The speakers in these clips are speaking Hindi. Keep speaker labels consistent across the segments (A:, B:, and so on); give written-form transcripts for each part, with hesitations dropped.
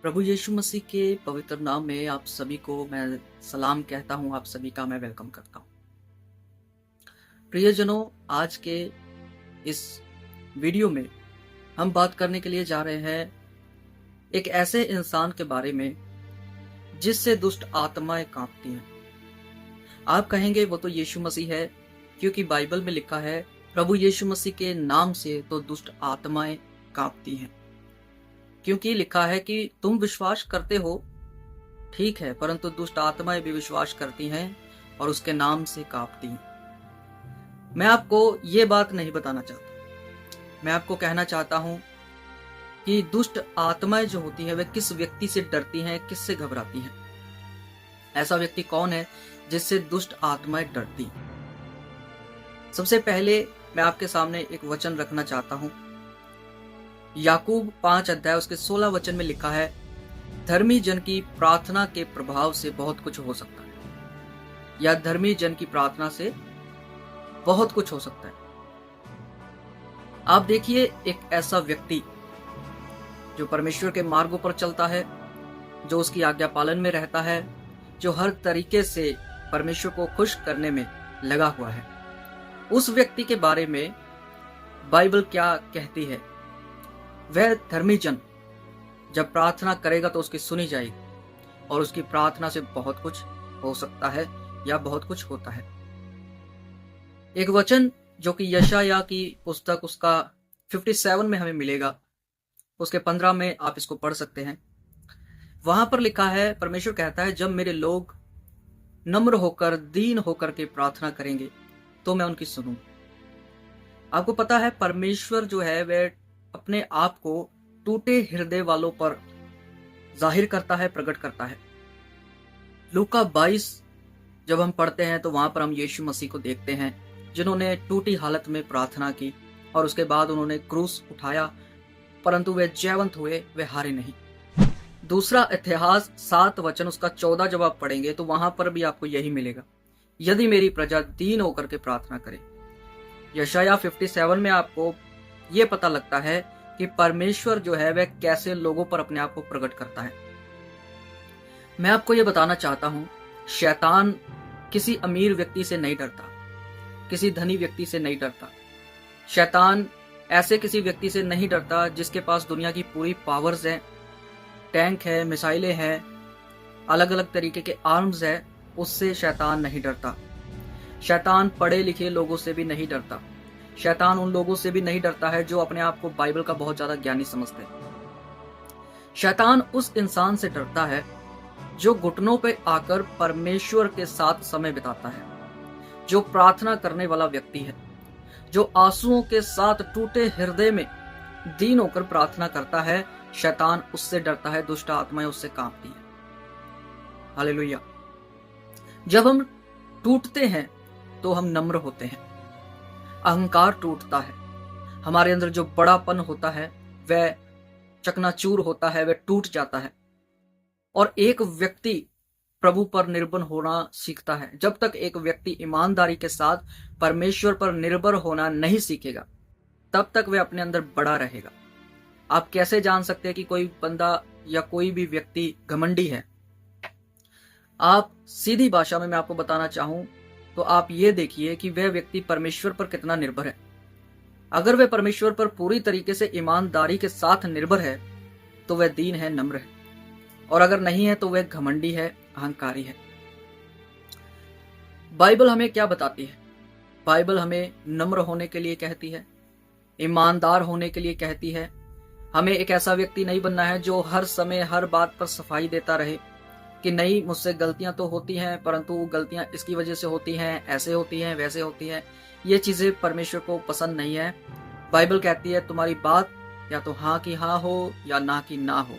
A: प्रभु यीशु मसीह के पवित्र नाम में आप सभी को मैं सलाम कहता हूं। आप सभी का मैं वेलकम करता हूं। प्रियजनों, आज के इस वीडियो में हम बात करने के लिए जा रहे हैं एक ऐसे इंसान के बारे में जिससे दुष्ट आत्माएं कांपती हैं। आप कहेंगे वो तो यीशु मसीह है, क्योंकि बाइबल में लिखा है प्रभु यीशु मसीह के नाम से तो दुष्ट आत्माएं कांपती हैं। क्योंकि लिखा है कि तुम विश्वास करते हो, ठीक है, परंतु दुष्ट आत्माएं भी विश्वास करती हैं और उसके नाम से कांपती हैं। मैं आपको ये बात नहीं बताना चाहता। मैं आपको कहना चाहता हूं कि दुष्ट आत्माएं जो होती है वे किस व्यक्ति से डरती हैं, किससे घबराती हैं। ऐसा व्यक्ति कौन है जिससे दुष्ट आत्माएं डरती हैं? सबसे पहले मैं आपके सामने एक वचन रखना चाहता हूं। याकूब 5 अध्याय उसके 16 वचन में लिखा है, धर्मी जन की प्रार्थना के प्रभाव से बहुत कुछ हो सकता है, या धर्मी जन की प्रार्थना से बहुत कुछ हो सकता है। आप देखिए, एक ऐसा व्यक्ति जो परमेश्वर के मार्गों पर चलता है, जो उसकी आज्ञा पालन में रहता है, जो हर तरीके से परमेश्वर को खुश करने में लगा हुआ है, उस व्यक्ति के बारे में बाइबल क्या कहती है? वह धर्मी जन जब प्रार्थना करेगा तो उसकी सुनी जाएगी और उसकी प्रार्थना से बहुत कुछ हो सकता है या बहुत कुछ होता है। एक वचन जो कि यशायाह की पुस्तक उसका 57 में हमें मिलेगा, उसके 15 में आप इसको पढ़ सकते हैं। वहां पर लिखा है, परमेश्वर कहता है, जब मेरे लोग नम्र होकर दीन होकर के प्रार्थना करेंगे तो मैं उनकी सुनूं। आपको पता है परमेश्वर जो है वह अपने आप को टूटे हृदय वालों पर जाहिर करता है, प्रकट करता है। लूका 22 जब हम पढ़ते हैं तो वहां पर हम यीशु मसीह को देखते हैं जिन्होंने टूटी हालत में प्रार्थना की और उसके बाद उन्होंने क्रूस उठाया, परंतु वे जयवंत हुए, वे हारे नहीं। दूसरा इतिहास 7 वचन उसका 14 जब आप पढ़ेंगे तो वहां पर भी आपको यही मिलेगा, यदि मेरी प्रजा दीन होकर के प्रार्थना करे। यशायाह 57 में आपको ये पता लगता है कि परमेश्वर जो है वह कैसे लोगों पर अपने आप को प्रकट करता है। मैं आपको ये बताना चाहता हूं, शैतान किसी अमीर व्यक्ति से नहीं डरता, किसी धनी व्यक्ति से नहीं डरता। शैतान ऐसे किसी व्यक्ति से नहीं डरता जिसके पास दुनिया की पूरी पावर्स हैं, टैंक है, मिसाइलें हैं, अलग अलग तरीके के आर्म्स है, उससे शैतान नहीं डरता। शैतान पढ़े लिखे लोगों से भी नहीं डरता। शैतान उन लोगों से भी नहीं डरता है जो अपने आप को बाइबल का बहुत ज्यादा ज्ञानी समझते हैं। शैतान उस इंसान से डरता है जो घुटनों पे आकर परमेश्वर के साथ समय बिताता है, जो प्रार्थना करने वाला व्यक्ति है, जो आंसुओं के साथ टूटे हृदय में दीन होकर प्रार्थना करता है। शैतान उससे डरता है, दुष्ट आत्माएं उससे कांपती है। हालेलुया। जब हम टूटते हैं तो हम नम्र होते हैं, अहंकार टूटता है, हमारे अंदर जो बड़ापन होता है वह चकनाचूर होता है, वह टूट जाता है। और एक व्यक्ति प्रभु पर निर्भर होना सीखता है। जब तक एक व्यक्ति ईमानदारी के साथ परमेश्वर पर निर्भर होना नहीं सीखेगा तब तक वह अपने अंदर बड़ा रहेगा। आप कैसे जान सकते हैं कि कोई बंदा या कोई भी व्यक्ति घमंडी है? आप सीधी भाषा में मैं आपको बताना चाहूं तो आप ये देखिए कि वह व्यक्ति परमेश्वर पर कितना निर्भर है। अगर वह परमेश्वर पर पूरी तरीके से ईमानदारी के साथ निर्भर है तो वह दीन है, नम्र है, और अगर नहीं है तो वह घमंडी है, अहंकारी है। बाइबल हमें क्या बताती है? बाइबल हमें नम्र होने के लिए कहती है, ईमानदार होने के लिए कहती है। हमें एक ऐसा व्यक्ति नहीं बनना है जो हर समय हर बात पर सफाई देता रहे कि नहीं, मुझसे गलतियां तो होती हैं, परंतु गलतियां इसकी वजह से होती हैं, ऐसे होती हैं, वैसे होती हैं। ये चीजें परमेश्वर को पसंद नहीं है। बाइबल कहती है तुम्हारी बात या तो हाँ की हाँ हो या ना की ना हो।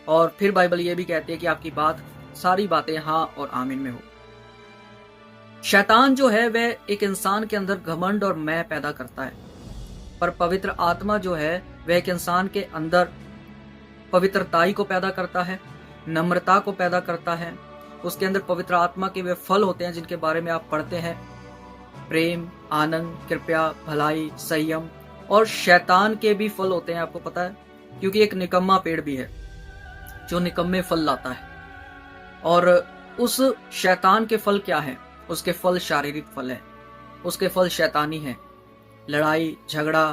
A: और फिर बाइबल ये भी कहती है कि आपकी बात, सारी बातें हाँ और आमीन में हो। शैतान जो है वह एक इंसान के अंदर घमंड और मैं पैदा करता है, पर पवित्र आत्मा जो है वह एक इंसान के अंदर पवित्रताई को पैदा करता है, नम्रता को पैदा करता है। उसके अंदर पवित्र आत्मा के वे फल होते हैं जिनके बारे में आप पढ़ते हैं, प्रेम, आनंद, कृपया, भलाई, संयम। और शैतान के भी फल होते हैं, आपको पता है, क्योंकि एक निकम्मा पेड़ भी है। जो निकम्मे फल लाता है। और उस शैतान के फल क्या है? उसके फल शारीरिक फल है, उसके फल शैतानी है। लड़ाई झगड़ा,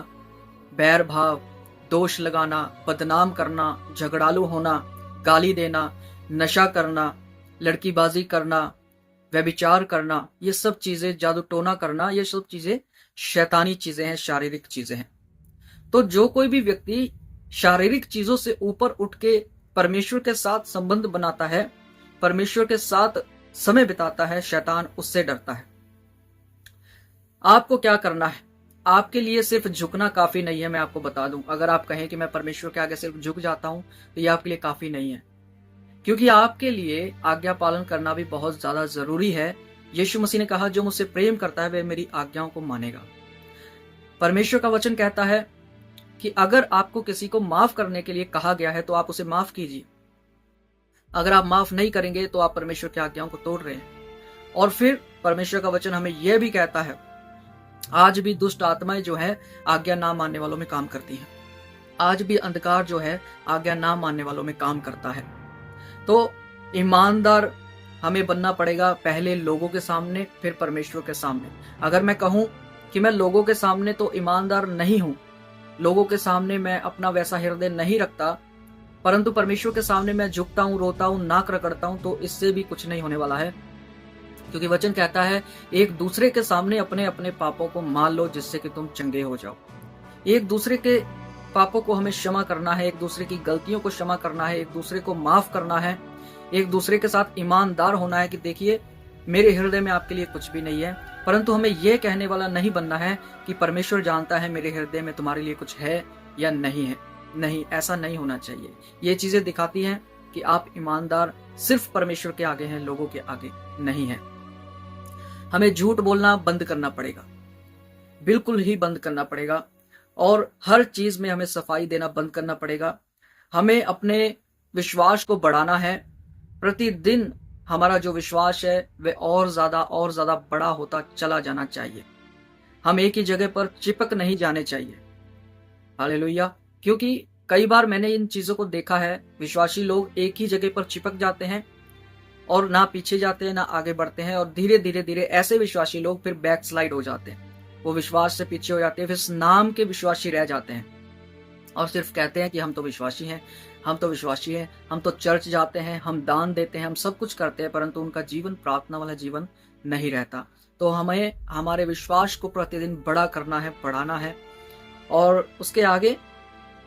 A: बैर भाव, दोष लगाना, बदनाम करना, झगड़ालू होना, गाली देना, नशा करना, लड़कीबाजी करना, व्यभिचार करना, ये सब चीजें, जादू टोना करना, ये सब चीजें शैतानी चीजें हैं, शारीरिक चीजें हैं। तो जो कोई भी व्यक्ति शारीरिक चीजों से ऊपर उठ के परमेश्वर के साथ संबंध बनाता है, परमेश्वर के साथ समय बिताता है, शैतान उससे डरता है। आपको क्या करना है? आपके लिए सिर्फ झुकना काफी नहीं है। मैं आपको बता दूं, अगर आप कहें कि मैं परमेश्वर के आगे सिर्फ झुक जाता हूं, तो यह आपके लिए काफी नहीं है, क्योंकि आपके लिए आज्ञा पालन करना भी बहुत ज्यादा जरूरी है। यीशु मसीह ने कहा, जो मुझसे प्रेम करता है वह मेरी आज्ञाओं को मानेगा। परमेश्वर का वचन कहता है कि अगर आपको किसी को माफ करने के लिए कहा गया है तो आप उसे माफ कीजिए। अगर आप माफ नहीं करेंगे तो आप परमेश्वर की आज्ञाओं को तोड़ रहे हैं। और फिर परमेश्वर का वचन हमें यह भी कहता है, आज भी दुष्ट आत्माएं जो है आज्ञा ना मानने वालों में काम करती हैं। आज भी अंधकार जो है आज्ञा ना मानने वालों में काम करता है। तो ईमानदार हमें बनना पड़ेगा, पहले लोगों के सामने, फिर परमेश्वर के सामने। अगर मैं कहूं कि मैं लोगों के सामने तो ईमानदार नहीं हूं, लोगों के सामने मैं अपना वैसा हृदय नहीं रखता, परंतु परमेश्वर के सामने मैं झुकता हूं, रोता हूं, नाक रगड़ता हूं, तो इससे भी कुछ नहीं होने वाला है। क्योंकि वचन कहता है, एक दूसरे के सामने अपने अपने पापों को मान लो जिससे कि तुम चंगे हो जाओ। एक दूसरे के पापों को हमें क्षमा करना है, एक दूसरे की गलतियों को क्षमा करना है, एक दूसरे को माफ करना है, एक दूसरे के साथ ईमानदार होना है कि देखिए मेरे हृदय में आपके लिए कुछ भी नहीं है। परंतु हमें यह कहने वाला नहीं बनना है कि परमेश्वर जानता है मेरे हृदय में तुम्हारे लिए कुछ है या नहीं है। नहीं, ऐसा नहीं होना चाहिए। ये चीजें दिखाती हैं कि आप ईमानदार सिर्फ परमेश्वर के आगे हैं, लोगों के आगे नहीं है। हमें झूठ बोलना बंद करना पड़ेगा, बिल्कुल ही बंद करना पड़ेगा। और हर चीज में हमें सफाई देना बंद करना पड़ेगा। हमें अपने विश्वास को बढ़ाना है। प्रतिदिन हमारा जो विश्वास है वह और ज्यादा बड़ा होता चला जाना चाहिए। हम एक ही जगह पर चिपक नहीं जाने चाहिए। हालेलुया। क्योंकि कई बार मैंने इन चीजों को देखा है, विश्वासी लोग एक ही जगह पर चिपक जाते हैं और ना पीछे जाते हैं ना आगे बढ़ते हैं, और धीरे धीरे ऐसे विश्वासी लोग फिर बैक स्लाइड हो जाते हैं। वो विश्वास से पीछे हो जाते हैं, फिर नाम के विश्वासी रह जाते हैं और सिर्फ कहते हैं कि हम तो विश्वासी हैं, हम तो विश्वासी हैं, हम तो चर्च जाते हैं, हम दान देते हैं, हम सब कुछ करते हैं, परंतु उनका जीवन प्रार्थना वाला जीवन नहीं रहता। तो हमें हमारे विश्वास को प्रतिदिन बड़ा करना है, बढ़ाना है, और उसके आगे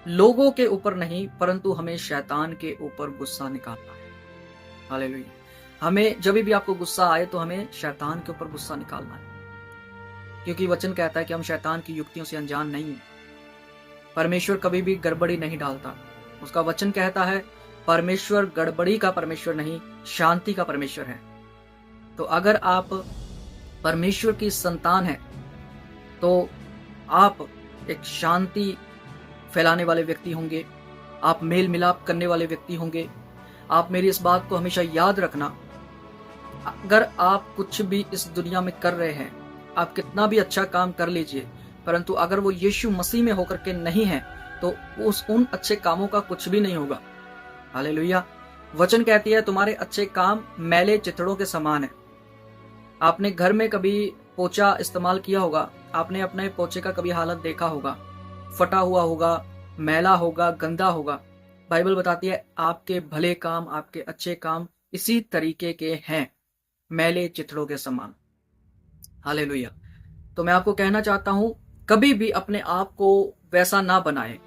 A: लोगों के ऊपर नहीं परंतु हमें शैतान के ऊपर गुस्सा निकालना है। हालेलुया। हमें जब भी आपको गुस्सा आए तो हमें शैतान के ऊपर गुस्सा निकालना है, क्योंकि वचन कहता है कि हम शैतान की युक्तियों से अनजान नहीं हैं। परमेश्वर कभी भी गड़बड़ी नहीं डालता। उसका वचन कहता है परमेश्वर गड़बड़ी का परमेश्वर नहीं, शांति का परमेश्वर है। तो अगर आप परमेश्वर की संतान हैं तो आप एक शांति फैलाने वाले व्यक्ति होंगे, आप मेल मिलाप करने वाले व्यक्ति होंगे। आप मेरी इस बात को हमेशा याद रखना, अगर आप कुछ भी इस दुनिया में कर रहे हैं, आप कितना भी अच्छा काम कर लीजिए, परंतु अगर वो यीशु मसीह में होकर के नहीं है तो उन अच्छे कामों का कुछ भी नहीं होगा। हालेलुया। वचन कहती है तुम्हारे अच्छे काम मैले चिथड़ों के समान है। आपने घर में कभी पोछा इस्तेमाल किया होगा, आपने अपने पोछे का कभी हालत देखा होगा, फटा हुआ होगा, मैला होगा, गंदा होगा। बाइबल बताती है आपके भले काम, आपके अच्छे काम इसी तरीके के हैं, मैले चिथड़ों के समान। हालेलुया। तो मैं आपको कहना चाहता हूं, कभी भी अपने आप को वैसा ना बनाएं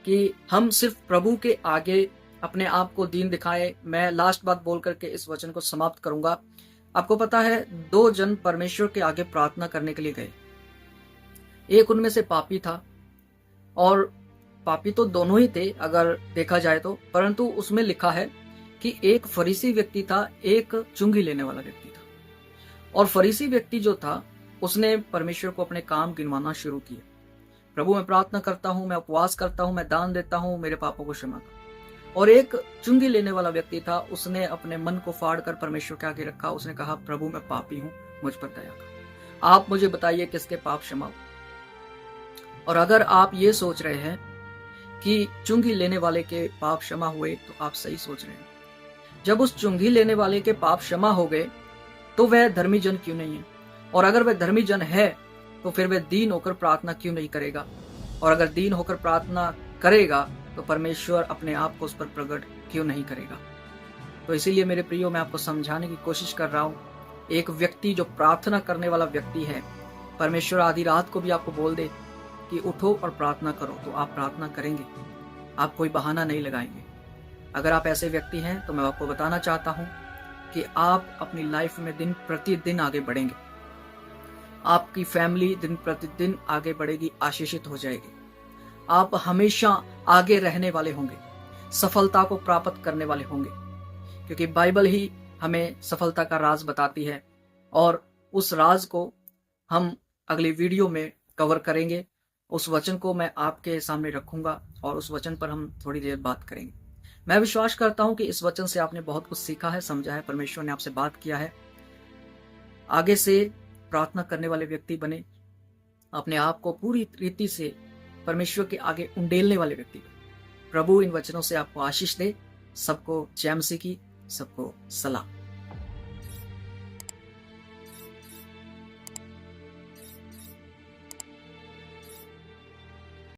A: कि हम सिर्फ प्रभु के आगे अपने आप को दीन दिखाएं। मैं लास्ट बात बोल करके इस वचन को समाप्त करूंगा। आपको पता है 2 जन परमेश्वर के आगे प्रार्थना करने के लिए गए। एक उनमें से पापी था, और पापी तो दोनों ही थे अगर देखा जाए तो, परंतु उसमें लिखा है कि एक फरीसी व्यक्ति था, एक चुंगी लेने वाला व्यक्ति था। और फरीसी व्यक्ति जो था उसने परमेश्वर को अपने काम गिनवाना शुरू किया। प्रभु मैं प्रार्थना करता हूं, मैं उपवास करता हूं, मैं दान देता हूं, मेरे पापों को क्षमा कर। और एक चुंगी लेने वाला व्यक्ति था, उसने अपने मन को फाड़ कर परमेश्वर के आगे रखा। उसने कहा प्रभु मैं पापी हूं, मुझ पर दया कर, आप मुझे बताइए किसके पाप क्षमा हो। और अगर आप ये सोच रहे हैं कि चुंगी लेने वाले के पाप क्षमा हुए, तो आप सही सोच रहे हैं। जब उस चुंगी लेने वाले के पाप क्षमा हो गए तो वह धर्मी जन क्यों नहीं है? और अगर वह धर्मी जन है तो फिर वह दीन होकर प्रार्थना क्यों नहीं करेगा? और अगर दीन होकर प्रार्थना करेगा तो परमेश्वर अपने आप को उस पर प्रकट क्यों नहीं करेगा? तो इसीलिए मेरे प्रियो, मैं आपको समझाने की कोशिश कर रहा हूँ। एक व्यक्ति जो प्रार्थना करने वाला व्यक्ति है, परमेश्वर आधी रात को भी आपको बोल दे कि उठो और प्रार्थना करो, तो आप प्रार्थना करेंगे। आप कोई बहाना नहीं लगाएंगे। अगर आप ऐसे व्यक्ति हैं तो मैं आपको बताना चाहता हूँ कि आप अपनी लाइफ में दिन प्रतिदिन आगे बढ़ेंगे। आपकी फैमिली दिन प्रतिदिन आगे बढ़ेगी, आशीषित हो जाएगी। आप हमेशा आगे रहने वाले होंगे, सफलता को प्राप्त करने वाले होंगे, क्योंकि बाइबल ही हमें सफलता का राज बताती है। और उस राज को हम अगली वीडियो में कवर करेंगे। उस वचन को मैं आपके सामने रखूंगा और उस वचन पर हम थोड़ी देर बात करेंगे। मैं विश्वास करता हूं कि इस वचन से आपने बहुत कुछ सीखा है, समझा है, परमेश्वर ने आपसे बात किया है। आगे से प्रार्थना करने वाले व्यक्ति बने, अपने आप को पूरी रीति से परमेश्वर के आगे उंडेलने वाले व्यक्ति बने। प्रभु इन वचनों से आपको आशीष दे। सबको जय मसीह की, सबको सलाम।